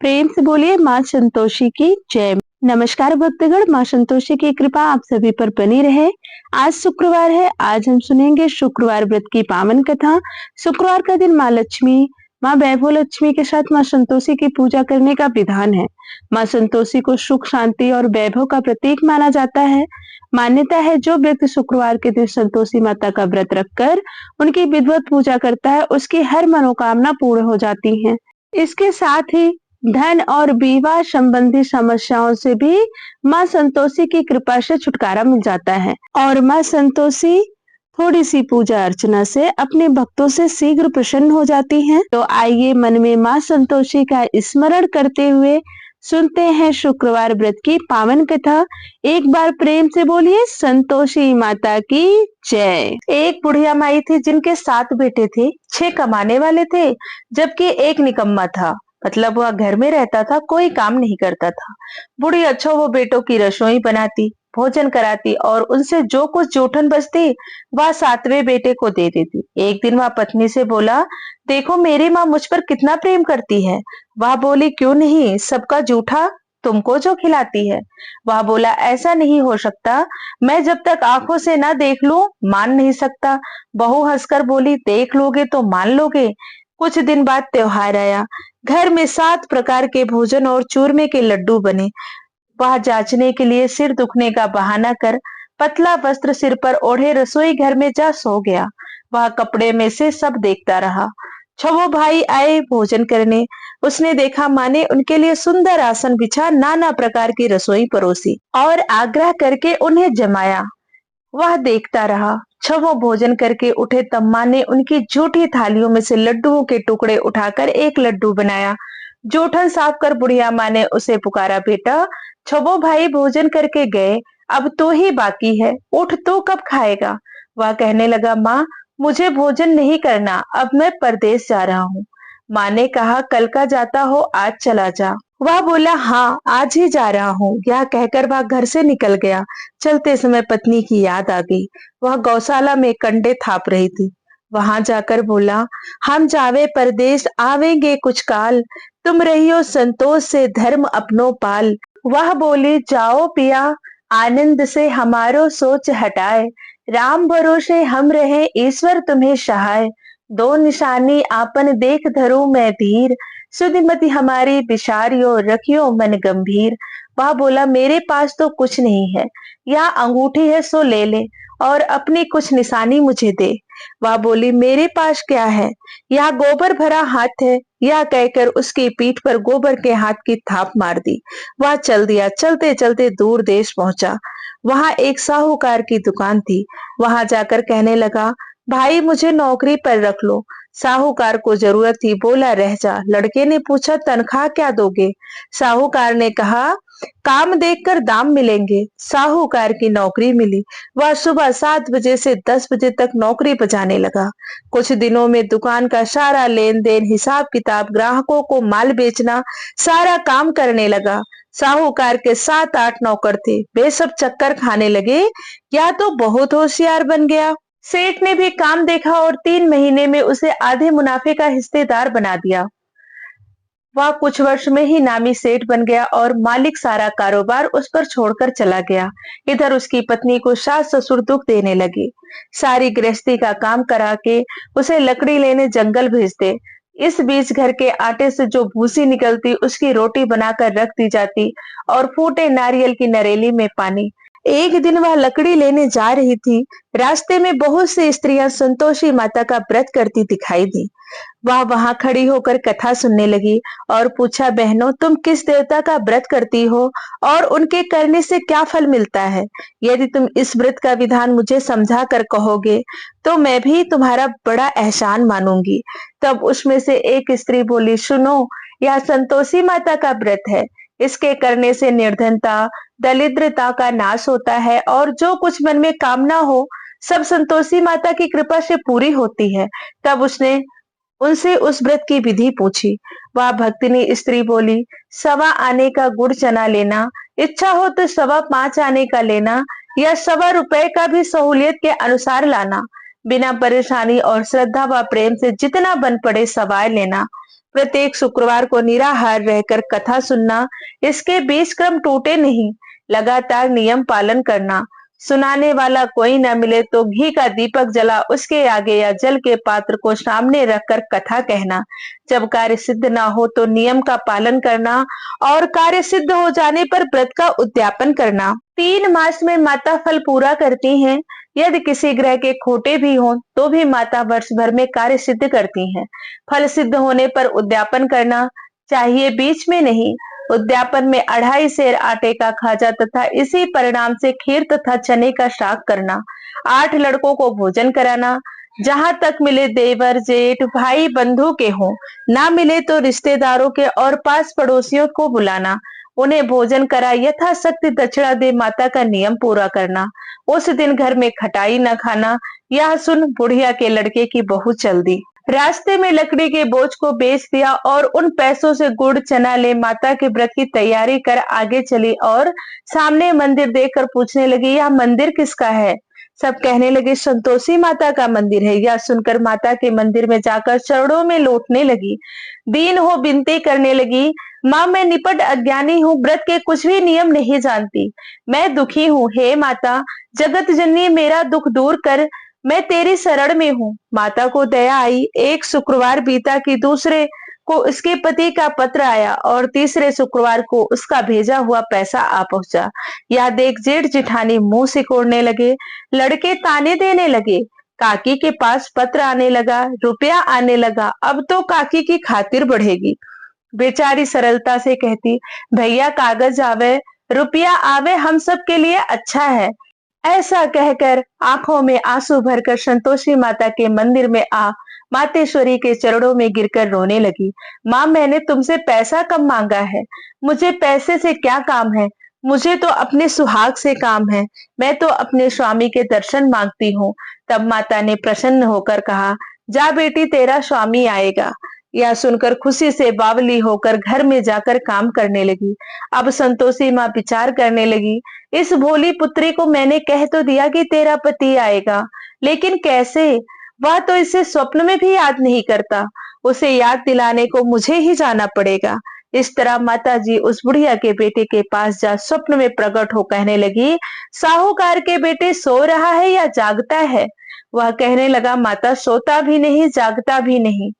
प्रेम से बोलिए माँ संतोषी की जय। नमस्कार भक्तगण, माँ संतोषी की कृपा आप सभी पर बनी रहे। आज शुक्रवार है। आज हम सुनेंगे शुक्रवार व्रत की पावन कथा। शुक्रवार का दिन माँ लक्ष्मी, माँ वैभव लक्ष्मी के साथ माँ संतोषी की पूजा करने का विधान है। माँ संतोषी को सुख, शांति और वैभव का प्रतीक माना जाता है। मान्यता है जो व्यक्ति शुक्रवार के दिन संतोषी माता का व्रत रखकर उनकी विधिवत पूजा करता है, उसकी हर मनोकामना पूर्ण हो जाती है। इसके साथ ही धन और विवाह संबंधी समस्याओं से भी माँ संतोषी की कृपा से छुटकारा मिल जाता है। और माँ संतोषी थोड़ी सी पूजा अर्चना से अपने भक्तों से शीघ्र प्रसन्न हो जाती हैं। तो आइए मन में माँ संतोषी का स्मरण करते हुए सुनते हैं शुक्रवार व्रत की पावन कथा। एक बार प्रेम से बोलिए संतोषी माता की जय। एक बुढ़िया माई थी जिनके 7 बेटे थे। 6 कमाने वाले थे जबकि एक निकम्मा था। मतलब वह घर में रहता था, कोई काम नहीं करता था। बूढ़ी अच्छा वो बेटों की रसोई बनाती, भोजन कराती और उनसे जो कुछ जूठन बचती वह 7वें बेटे को दे देती। एक दिन वह पत्नी से बोला, देखो मेरी माँ मुझ पर कितना प्रेम करती है। वह बोली, क्यों नहीं, सबका जूठा तुमको जो खिलाती है। वह बोला, ऐसा नहीं हो सकता, मैं जब तक आंखों से ना देख लूं मान नहीं सकता। बहू हंसकर बोली, देख लोगे तो मान लोगे। कुछ दिन बाद त्योहार आया। घर में 7 प्रकार के भोजन और चूरमे के लड्डू बने। वह जांचने के लिए सिर दुखने का बहाना कर पतला वस्त्र सिर पर ओढ़े रसोई घर में जा सो गया। वह कपड़े में से सब देखता रहा। छवो भाई आए भोजन करने। उसने देखा माँ ने उनके लिए सुंदर आसन बिछा नाना प्रकार की रसोई परोसी और आग्रह करके उन्हें जमाया। वह देखता रहा। छवों भोजन करके उठे तब माँ ने उनकी झूठी थालियों में से लड्डुओं के टुकड़े उठाकर एक लड्डू बनाया। जूठन साफ कर बुढ़िया माँ ने उसे पुकारा, बेटा छवो भाई भोजन करके गए, अब तो ही बाकी है, उठ तो कब खाएगा। वह कहने लगा, माँ मुझे भोजन नहीं करना, अब मैं परदेश जा रहा हूँ। माँ ने कहा, कल का जाता हो आज चला जा। वह बोला, हाँ आज ही जा रहा हूँ। यह कहकर वह घर से निकल गया। चलते समय पत्नी की याद आ गई। वह गौशाला में कंडे थाप रही थी। वहां जाकर बोला, हम जावे परदेश आवेंगे कुछ काल, तुम रहियो संतोष से धर्म अपनो पाल। वह बोली, जाओ पिया आनंद से हमारो सोच हटाए, राम भरोसे हम रहे ईश्वर तुम्हें सहाय। दो निशानी आपन देख धरो मैं धीर, सुधिमति हमारी विचारियो रखियो मन गंभीर। वह बोला, मेरे पास तो कुछ नहीं है, यह अंगूठी है सो ले ले और अपनी कुछ निशानी मुझे दे। वह बोली, मेरे पास क्या है, यह गोबर भरा हाथ है। यह कहकर उसकी पीठ पर गोबर के हाथ की थाप मार दी। वह चल दिया। चलते चलते दूर देश पहुंचा। वहां एक साहूकार की दुकान थी। वहां जाकर कहने लगा, भाई मुझे नौकरी पर रख लो। साहूकार को जरूरत थी, बोला रह जा। लड़के ने पूछा, तनख्वाह क्या दोगे। साहूकार ने कहा, काम देखकर दाम मिलेंगे। साहूकार की नौकरी मिली। वह सुबह 7 बजे से 10 बजे तक नौकरी बजाने लगा। कुछ दिनों में दुकान का सारा लेन देन, हिसाब किताब, ग्राहकों को माल बेचना, सारा काम करने लगा। साहूकार के 7-8 नौकर थे। वे सब चक्कर खाने लगे, या तो बहुत होशियार बन गया। सेठ ने भी काम देखा और 3 महीने में उसे आधे मुनाफे का हिस्सेदार बना दिया। वह कुछ वर्ष में ही नामी सेठ बन गया और मालिक सारा कारोबार उस पर छोड़कर चला गया। इधर उसकी पत्नी को सास ससुर दुख देने लगे। सारी गृहस्थी का काम करा के उसे लकड़ी लेने जंगल भेजते। इस बीच घर के आटे से जो भूसी निकलती उसकी रोटी बनाकर रख दी जाती और फूटे नारियल की नरेली में पानी। एक दिन वह लकड़ी लेने जा रही थी। रास्ते में बहुत सी स्त्रियां संतोषी माता का व्रत करती दिखाई दी। वह वहां खड़ी होकर कथा सुनने लगी और पूछा, बहनों तुम किस देवता का व्रत करती हो और उनके करने से क्या फल मिलता है। यदि तुम इस व्रत का विधान मुझे समझा कर कहोगे तो मैं भी तुम्हारा बड़ा एहसान मानूंगी। तब उसमें से एक स्त्री बोली, सुनो, यह संतोषी माता का व्रत है। इसके करने से निर्धनता, दरिद्रता का नाश होता है और जो कुछ मन में कामना हो सब संतोषी माता की कृपा से पूरी होती है। तब उसने उनसे उस व्रत की विधि पूछी। वह भक्तिनी स्त्री बोली, 1.25 आने का गुड़ चना लेना, इच्छा हो तो 5.25 आने का लेना, या 1.25 रुपए का भी सहूलियत के अनुसार लाना। बिना परेशानी और श्रद्धा व प्रेम से जितना बन पड़े सवार लेना। प्रत्येक शुक्रवार को निराहार रहकर कथा सुनना, इसके बीच क्रम टूटे नहीं, लगातार नियम पालन करना, सुनाने वाला कोई न मिले तो घी का दीपक जला उसके आगे या जल के पात्र को सामने रखकर कथा कहना, जब कार्य सिद्ध ना हो तो नियम का पालन करना और कार्य सिद्ध हो जाने पर व्रत का उद्यापन करना। 3 मास में माता फल पूरा करती हैं। यदि किसी ग्रह के खोटे भी हों तो भी माता वर्ष भर में कार्य सिद्ध करती हैं। फल सिद्ध होने पर उद्यापन करना चाहिए, बीच में नहीं। उद्यापन में 2.5 सेर आटे का खाजा तथा इसी परिणाम से खीर तथा चने का साग करना, 8 लड़कों को भोजन कराना, जहां तक मिले देवर जेठ भाई बंधु के हों, ना मिले तो रिश्तेदारों के और पास पड़ोसियों को बुलाना, उन्हें भोजन करा यथाशक्ति दक्षिणा दे माता का नियम पूरा करना। उस दिन घर में खटाई न खाना। यह सुन बुढ़िया के लड़के की बहू चल दी। रास्ते में लकड़ी के बोझ को बेच दिया और उन पैसों से गुड़ चना ले माता के व्रत की तैयारी कर आगे चली और सामने मंदिर देखकर पूछने लगी, यह मंदिर किसका है? सब कहने लगे, संतोषी माता का मंदिर है। यह सुनकर माता के मंदिर में जाकर चरणों में लौटने लगी, दीन हो विनती करने लगी, माँ मैं निपट अज्ञानी हूँ, व्रत के कुछ भी नियम नहीं जानती, मैं दुखी हूँ, हे माता जगत जननी मेरा दुख दूर कर, मैं तेरी शरण में हूँ। माता को दया आई। एक शुक्रवार बीता कि दूसरे को उसके पति का पत्र आया और तीसरे शुक्रवार को उसका भेजा हुआ पैसा आ पहुंचा। यह देख जेठ जिठानी मुंह सिकोड़ने लगे, लड़के ताने देने लगे। काकी के पास पत्र आने लगा, रुपया आने लगा, अब तो काकी की खातिर बढ़ेगी। बेचारी सरलता से कहती, भैया कागज आवे रुपया आवे हम सब के लिए अच्छा है। ऐसा कहकर आंखों में आंसू भरकर संतोषी माता के मंदिर में आ मातेश्वरी के चरणों में गिरकर रोने लगी। माँ मैंने तुमसे पैसा कम मांगा है, मुझे पैसे से क्या काम है, मुझे तो अपने सुहाग से काम है, मैं तो अपने स्वामी के दर्शन मांगती हूँ। तब माता ने प्रसन्न होकर कहा, जा बेटी तेरा स्वामी आएगा। यह सुनकर खुशी से बावली होकर घर में जाकर काम करने लगी। अब संतोषी माँ विचार करने लगी, इस भोली पुत्री को मैंने कह तो दिया कि तेरा पति आएगा, लेकिन कैसे? वह तो इसे स्वप्न में भी याद नहीं करता, उसे याद दिलाने को मुझे ही जाना पड़ेगा। इस तरह माता जी उस बुढ़िया के बेटे के पास जा स्वप्न में प्रकट हो कहने लगी, साहूकार के बेटे सो रहा है या जागता है? वह कहने लगा, माता सोता भी नहीं जागता भी नहीं,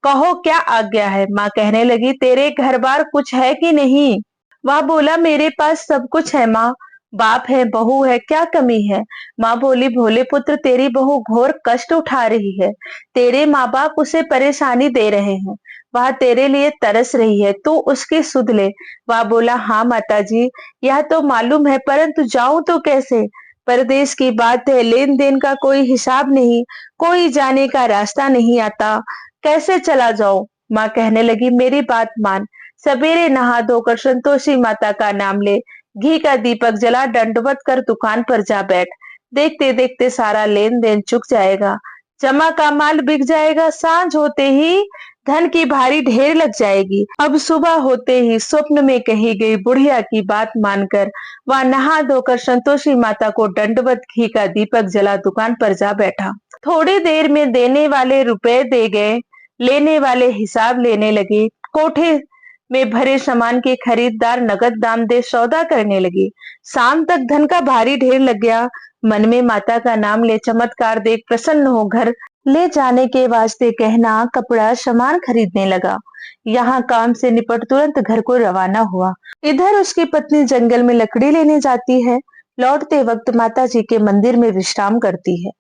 कहो क्या आज्ञा है? माँ कहने लगी, तेरे घर बार कुछ है कि नहीं? वह बोला, मेरे पास सब कुछ है माँ, बाप है बहू है, क्या कमी है? माँ बोली, भोले पुत्र तेरी बहू घोर कष्ट उठा रही है, तेरे माँ बाप उसे परेशानी दे रहे हैं, वह तेरे लिए तरस रही है, तू उसकी सुध ले। वह बोला, हाँ माता जी यह तो मालूम है, परंतु जाऊं तो कैसे? परदेश की बात है, लेन देन का कोई हिसाब नहीं, कोई जाने का रास्ता नहीं आता, कैसे चला जाऊं? माँ कहने लगी, मेरी बात मान, सवेरे नहा धोकर संतोषी माता का नाम ले, घी का दीपक जला दंडवत कर दुकान पर जा बैठ, देखते देखते सारा लेन देन चुक जाएगा, जमा का माल बिक जाएगा, सांझ होते ही धन की भारी ढेर लग जाएगी। अब सुबह होते ही स्वप्न में कही गई बुढ़िया की बात मानकर वह नहा धोकर संतोषी माता को दंडवत घी का दीपक जला दुकान पर जा बैठा। थोड़ी देर में देने वाले रुपए दे गए, लेने वाले हिसाब लेने लगे, कोठे में भरे सामान के खरीददार नगद दाम दे सौदा करने लगे। शाम तक धन का भारी ढेर लग गया। मन में माता का नाम ले चमत्कार देख प्रसन्न हो घर ले जाने के वास्ते गहना कपड़ा सामान खरीदने लगा। यहाँ काम से निपट तुरंत घर को रवाना हुआ। इधर उसकी पत्नी जंगल में लकड़ी लेने जाती है। लौटते वक्त माता जी के मंदिर में विश्राम करती है।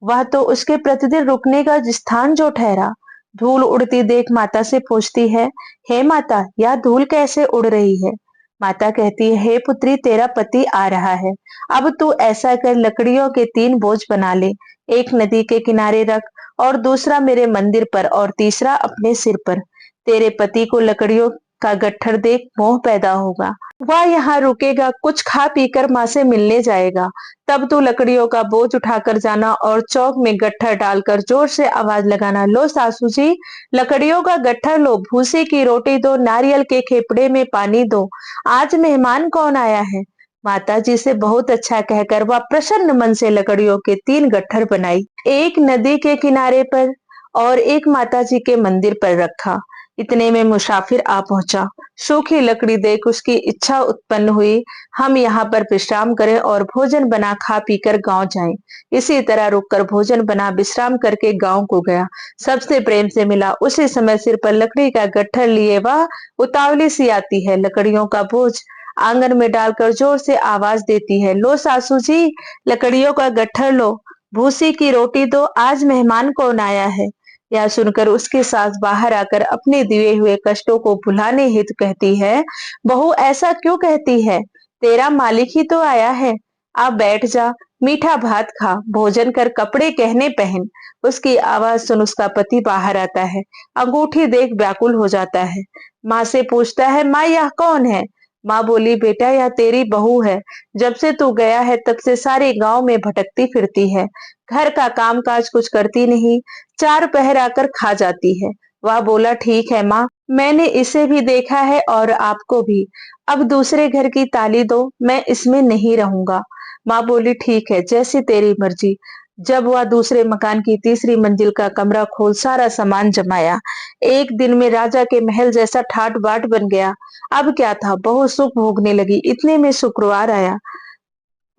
वह तो उसके प्रतिदिन रुकने का स्थान जो ठहरा। धूल उड़ती देख माता से पूछती है, हे माता यह धूल कैसे उड़ रही है? माता कहती है, हे पुत्री तेरा पति आ रहा है, अब तू ऐसा कर लकड़ियों के 3 बोझ बना ले, एक नदी के किनारे रख और दूसरा मेरे मंदिर पर और तीसरा अपने सिर पर। तेरे पति को लकड़ियों का गट्ठर देख मोह पैदा होगा, वह यहाँ रुकेगा, कुछ खा पीकर माँ से मिलने जाएगा। तब तू लकड़ियों का बोझ उठाकर जाना और चौक में गट्ठर डालकर जोर से आवाज लगाना, लो सासू जी लकड़ियों का गट्ठर लो, भूसे की रोटी दो, नारियल के खेपड़े में पानी दो, आज मेहमान कौन आया है? माता जी से बहुत अच्छा कहकर वह प्रसन्न मन से लकड़ियों के 3 गट्ठर बनाई, एक नदी के किनारे पर और एक माता जी के मंदिर पर रखा। इतने में मुसाफिर आ पहुंचा। सूखी लकड़ी देख उसकी इच्छा उत्पन्न हुई, हम यहाँ पर विश्राम करें और भोजन बना खा पीकर गांव जाएं। इसी तरह रुककर भोजन बना विश्राम करके गांव को गया। सबसे प्रेम से मिला। उसी समय सिर पर लकड़ी का गट्ठर लिए वह उतावली सी आती है। लकड़ियों का बोझ आंगन में डालकर जोर से आवाज देती है, लो सासू जी, लकड़ियों का गट्ठर लो, भूसी की रोटी दो, आज मेहमान कौन आया है। यह सुनकर उसकी सास बाहर आकर अपने दिए हुए कष्टों को भुलाने हेतु कहती है, बहू ऐसा क्यों कहती है, तेरा मालिक ही तो आया है, आप बैठ जा, मीठा भात खा, भोजन कर, कपड़े गहने पहन। उसकी आवाज सुन उसका पति बाहर आता है। अंगूठी देख व्याकुल हो जाता है। माँ से पूछता है, माँ यह कौन है। माँ बोली, बेटा यह तेरी बहू है, जब से तू गया है तब से सारे गांव में भटकती फिरती है, घर का काम काज कुछ करती नहीं, चार पहर आकर खा जाती है। वह बोला, ठीक है माँ, मैंने इसे भी देखा है और आपको भी, अब दूसरे घर की ताली दो, मैं इसमें नहीं रहूंगा। माँ बोली, ठीक है, जैसी तेरी मर्जी। जब वह दूसरे मकान की तीसरी मंजिल का कमरा खोल सारा सामान जमाया, एक दिन में राजा के महल जैसा ठाट बाट बन गया। अब क्या था, बहुत सुख भोगने लगी। इतने में शुक्रवार आया।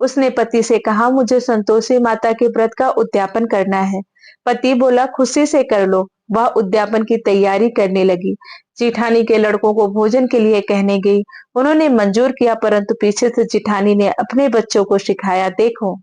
उसने पति से कहा, मुझे संतोषी माता के व्रत का उद्यापन करना है। पति बोला, खुशी से कर लो। वह उद्यापन की तैयारी करने लगी। जिठानी के लड़कों को भोजन के लिए कहने गई। उन्होंने मंजूर किया, परंतु पीछे से जिठानी ने अपने बच्चों को सिखाया, देखो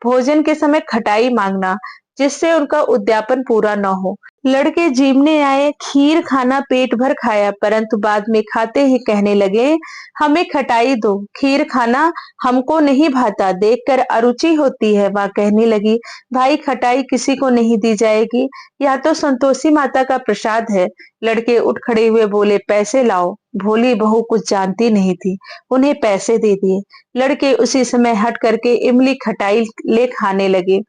भोजन के समय खटाई मांगना, जिससे उनका उद्यापन पूरा न हो। लड़के जीमने आए, खीर खाना पेट भर खाया, परंतु बाद में खाते ही कहने लगे, हमें खटाई दो, खीर खाना हमको नहीं भाता, देखकर अरुचि होती है। वह कहने लगी, भाई खटाई किसी को नहीं दी जाएगी, यह तो संतोषी माता का प्रसाद है। लड़के उठ खड़े हुए बोले, पैसे लाओ। भोली बहू कुछ जानती नहीं थी, उन्हें पैसे दे दिए। लड़के उसी समय हट करके इमली खटाई ले खाने लगे।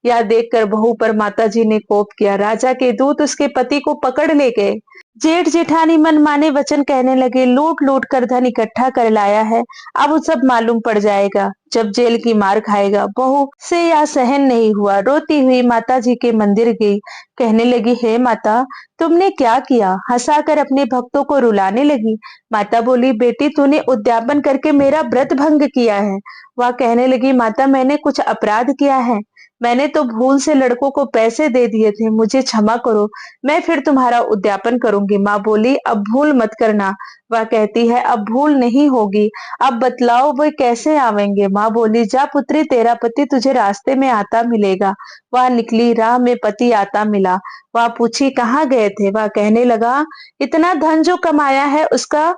यह देखकर बहू पर माताजी ने कोप किया। राजा के दूत उसके पति को पकड़ ले गए। जेठ जेठानी मनमाने वचन कहने लगे, लूट लूट कर धन इकट्ठा कर लाया है, अब सब मालूम पड़ जाएगा, जब जेल की मार खाएगा। बहू से यह सहन नहीं हुआ, रोती हुई माता जी के मंदिर गई। कहने लगी, हे माता, तुमने क्या किया। हंसाकर अपने भक्तों को रुलाने लगी। माता बोली, बेटी तूने उद्यापन करके मेरा व्रत भंग किया है। वह कहने लगी, माता मैंने कुछ अपराध किया है, मैंने तो भूल से लड़कों को पैसे दे दिए थे, मुझे क्षमा करो, मैं फिर तुम्हारा उद्यापन करूंगी। माँ बोली, अब भूल मत करना। वह कहती है, अब भूल नहीं होगी, अब बतलाओ वे कैसे आवेंगे। माँ बोली, जा पुत्री, तेरा पति तुझे रास्ते में आता मिलेगा। वह निकली, राह में पति आता मिला। वह पूछी, कहाँ गए थे। वह कहने लगा, इतना धन जो कमाया है उसका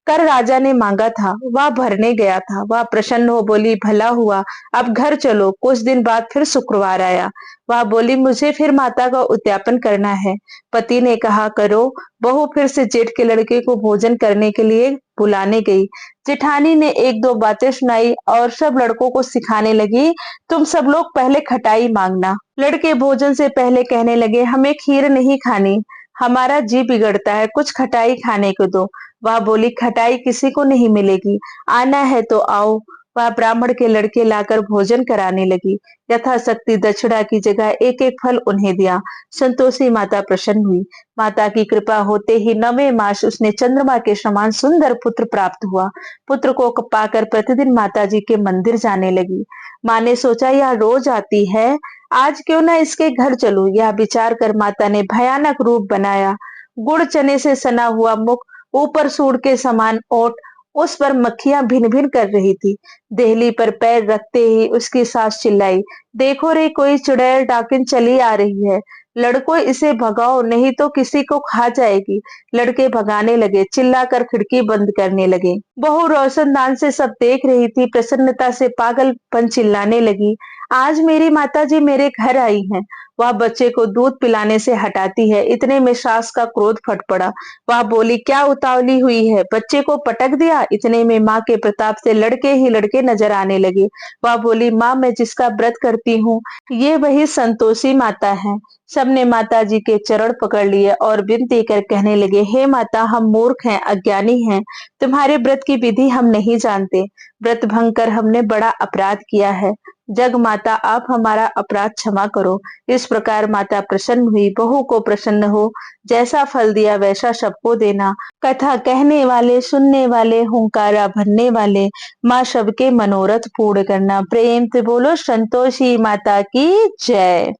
कर राजा ने मांगा था, वह भरने गया था। वह प्रसन्न हो बोली, भला हुआ, अब घर चलो। कुछ दिन बाद फिर शुक्रवार आया। वह बोली, मुझे फिर माता का उद्यापन करना है। पति ने कहा, करो। बहू फिर से जेठ के लड़के को भोजन करने के लिए बुलाने गई। जेठानी ने एक दो बातें सुनाई और सब लड़कों को सिखाने लगी, तुम सब लोग पहले खटाई मांगना। लड़के भोजन से पहले कहने लगे, हमें खीर नहीं खानी, हमारा जी बिगड़ता है, कुछ खटाई खाने को दो। वह बोली, खटाई किसी को नहीं मिलेगी, आना है तो आओ। वह ब्राह्मण के लड़के लाकर भोजन कराने लगी। यथाशक्ति दक्षिणा की जगह एक एक फल उन्हें दिया। संतोषी माता प्रसन्न हुई। माता की कृपा होते ही 9वें मास उसने चंद्रमा के समान सुंदर पुत्र प्राप्त हुआ। पुत्र को पाकर प्रतिदिन माता जी के मंदिर जाने लगी। माँ ने सोचा, यह रोज आती है, आज क्यों ना इसके घर चलूं। यह विचार कर माता ने भयानक रूप बनाया। गुड़ चने से सना हुआ मुख, ऊपर सूंड के समान ओठ, उस पर मक्खियां भिन भिन कर रही थी। देहली पर पैर रखते ही उसकी सास चिल्लाई, देखो रे, कोई चुड़ैल डाकिन चली आ रही है, लड़कों इसे भगाओ, नहीं तो किसी को खा जाएगी। लड़के भगाने लगे, चिल्लाकर खिड़की बंद करने लगे। बहू रोशनदान से सब देख रही थी, प्रसन्नता से पागलपन चिल्लाने लगी, आज मेरी माताजी मेरे घर आई हैं। वह बच्चे को दूध पिलाने से हटाती है। इतने में सास का क्रोध फट पड़ा। वह बोली, क्या उतावली हुई है, बच्चे को पटक दिया। इतने में माँ के प्रताप से लड़के ही लड़के नजर आने लगे। वह बोली, माँ मैं जिसका व्रत करती हूँ, ये वही संतोषी माता है। सबने माता जी के चरण पकड़ लिए और विनती कर कहने लगे, हे माता, हम मूर्ख हैं, अज्ञानी हैं, तुम्हारे व्रत की विधि हम नहीं जानते, व्रत भंग कर हमने बड़ा अपराध किया है। जग माता आप हमारा अपराध क्षमा करो। इस प्रकार माता प्रसन्न हुई, बहू को प्रसन्न हो, जैसा फल दिया वैसा सबको देना। कथा कहने वाले, सुनने वाले, हुंकारा भरने वाले, माँ सबके मनोरथ पूर्ण करना। प्रेम से बोलो संतोषी माता की जय।